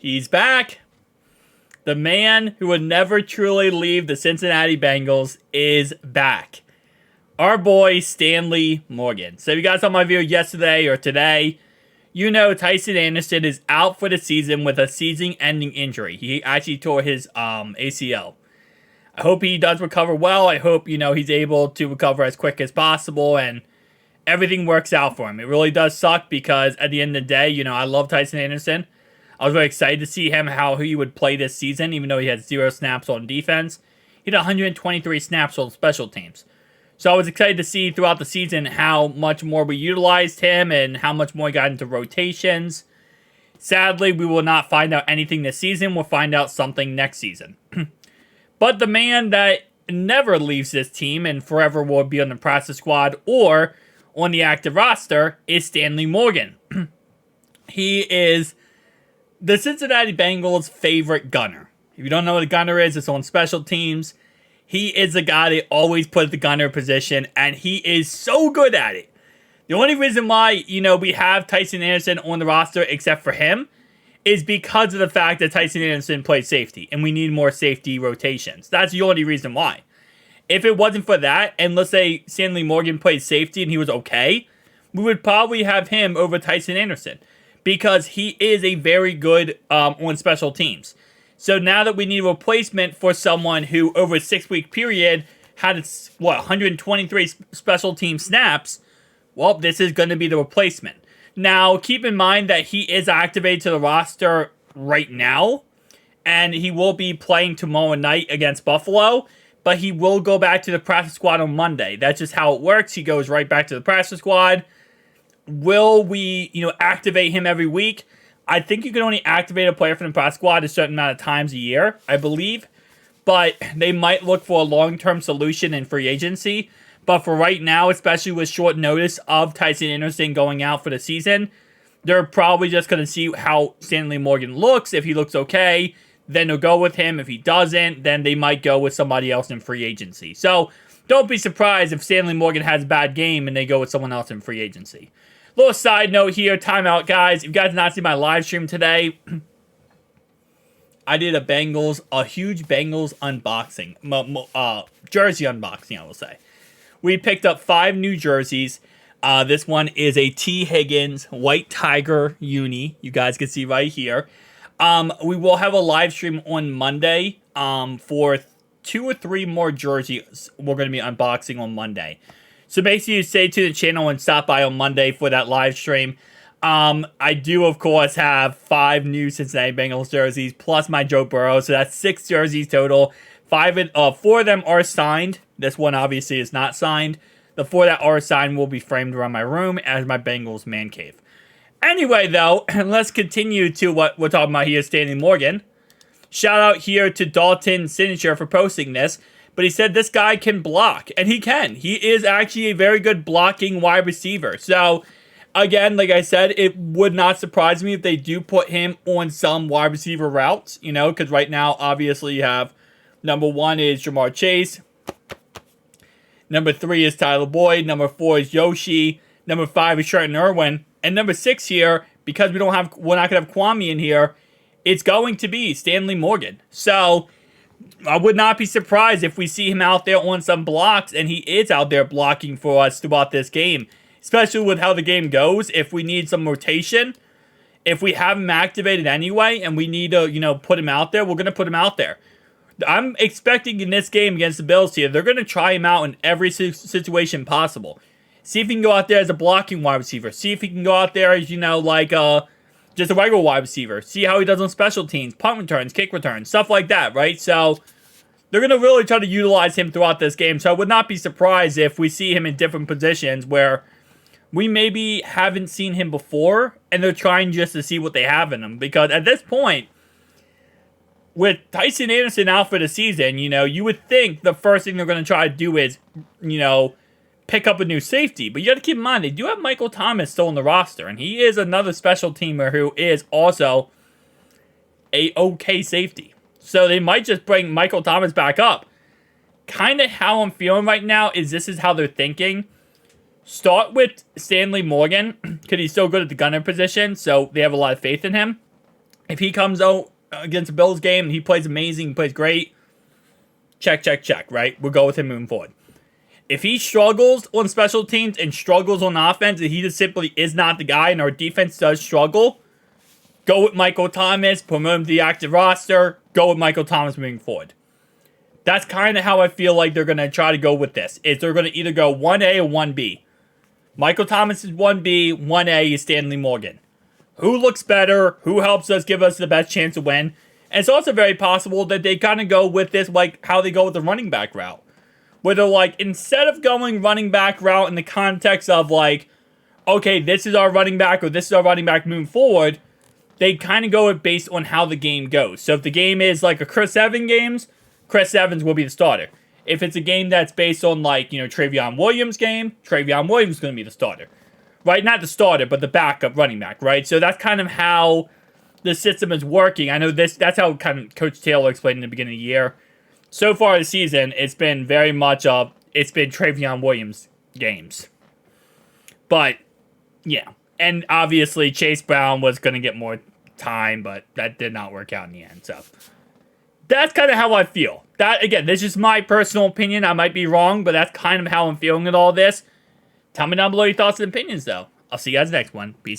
He's back. The man who would never truly leave the Cincinnati Bengals is back. Our boy, Stanley Morgan. So if you guys saw my video yesterday or today, you know Tycen Anderson is out for the season with a season-ending injury. He actually tore his ACL. I hope he does recover well. I hope, he's able to recover as quick as possible and everything works out for him. It really does suck because at the end of the day, I love Tycen Anderson. I was very excited to see how he would play this season, even though he had 0 snaps on defense. He had 123 snaps on special teams. So I was excited to see throughout the season how much more we utilized him and how much more he got into rotations. Sadly, we will not find out anything this season. We'll find out something next season. But the man that never leaves this team and forever will be on the practice squad or on the active roster is Stanley Morgan. He is the Cincinnati Bengals' favorite gunner. If you don't know what a gunner is, it's on special teams. He is the guy they always put at the gunner position, and he is so good at it. The only reason why, we have Tycen Anderson on the roster except for him is because of the fact that Tycen Anderson plays safety, and we need more safety rotations. That's the only reason why. If it wasn't for that, and let's say Stanley Morgan played safety and he was okay, we would probably have him over Tycen Anderson because he is a very good on special teams. So now that we need a replacement for someone who over a 6-week period had 123 special team snaps, well, this is going to be the replacement. Now, keep in mind that he is activated to the roster right now, and he will be playing tomorrow night against Buffalo, but he will go back to the practice squad on Monday. That's just how it works. He goes right back to the practice squad. Will we, activate him every week? I think you can only activate a player from the practice squad a certain amount of times a year, I believe. But they might look for a long-term solution in free agency. But for right now, especially with short notice of Tycen Anderson going out for the season, they're probably just going to see how Stanley Morgan looks. If he looks okay, then they'll go with him. If he doesn't, then they might go with somebody else in free agency. So don't be surprised if Stanley Morgan has a bad game and they go with someone else in free agency. Little side note here, timeout, guys. If you guys did not see my live stream today, I did a huge Bengals unboxing, jersey unboxing, I will say. We picked up 5 new jerseys. This one is a T. Higgins White Tiger uni. You guys can see right here. We will have a live stream on Monday for 2 or 3 more jerseys we're going to be unboxing on Monday. So make sure you stay tuned to the channel and stop by on Monday for that live stream. I do, of course, have 5 new Cincinnati Bengals jerseys, plus my Joe Burrow. So that's 6 jerseys total. 4 of them are signed. This one, obviously, is not signed. The 4 that are signed will be framed around my room as my Bengals man cave. Anyway, though, let's continue to what we're talking about here, Stanley Morgan. Shout out here to Dalton Signature for posting this. But he said this guy can block, and he can. He is actually a very good blocking wide receiver. So, again, like I said, it would not surprise me if they do put him on some wide receiver routes, because right now, obviously, you have number 1 is Jamar Chase. Number 3 is Tyler Boyd. Number 4 is Yoshi. Number 5 is Trenton Irwin. And number 6 here, because we're not going to have Kwame in here, it's going to be Stanley Morgan. So I would not be surprised if we see him out there on some blocks, and he is out there blocking for us throughout this game, especially with how the game goes. If we need some rotation, if we have him activated anyway, and we need to, put him out there, we're going to put him out there. I'm expecting in this game against the Bills here, they're going to try him out in every situation possible. See if he can go out there as a blocking wide receiver. See if he can go out there as, just a regular wide receiver. See how he does on special teams, punt returns, kick returns, stuff like that, right? So they're going to really try to utilize him throughout this game. So I would not be surprised if we see him in different positions where we maybe haven't seen him before, and they're trying just to see what they have in him. Because at this point, with Tycen Anderson out for the season, you would think the first thing they're going to try to do is, pick up a new safety. But you got to keep in mind, they do have Michael Thomas still on the roster, and he is another special teamer who is also a okay safety. So they might just bring Michael Thomas back up. Kind of how I'm feeling right now is this is how they're thinking. Start with Stanley Morgan, because he's so good at the gunner position, so they have a lot of faith in him. If he comes out against the Bills game and he plays amazing, he plays great, check, right? We'll go with him moving forward. If he struggles on special teams and struggles on offense, and he just simply is not the guy, and our defense does struggle, go with Michael Thomas, promote him to the active roster, go with Michael Thomas moving forward. That's kind of how I feel like they're going to try to go with this. Is they're going to either go 1A or 1B. Michael Thomas is 1B, 1A is Stanley Morgan. Who looks better? Who helps us give us the best chance to win? And it's also very possible that they kind of go with this like how they go with the running back route. Where they're like, instead of going running back route in the context of like, okay, this is our running back or this is our running back moving forward, they kind of go it based on how the game goes. So if the game is like a Chris Evans games, Chris Evans will be the starter. If it's a game that's based on like, Travion Williams game, Travion Williams is going to be the starter. Right? Not the starter, but the backup running back, right? So that's kind of how the system is working. I know that's how kind of Coach Taylor explained in the beginning of the year. So far this season, it's been very much it's been Travion Williams games. But, yeah. And obviously, Chase Brown was going to get more time, but that did not work out in the end. So, that's kind of how I feel. That, again, this is my personal opinion. I might be wrong, but that's kind of how I'm feeling with all this. Tell me down below your thoughts and opinions, though. I'll see you guys next one. Peace.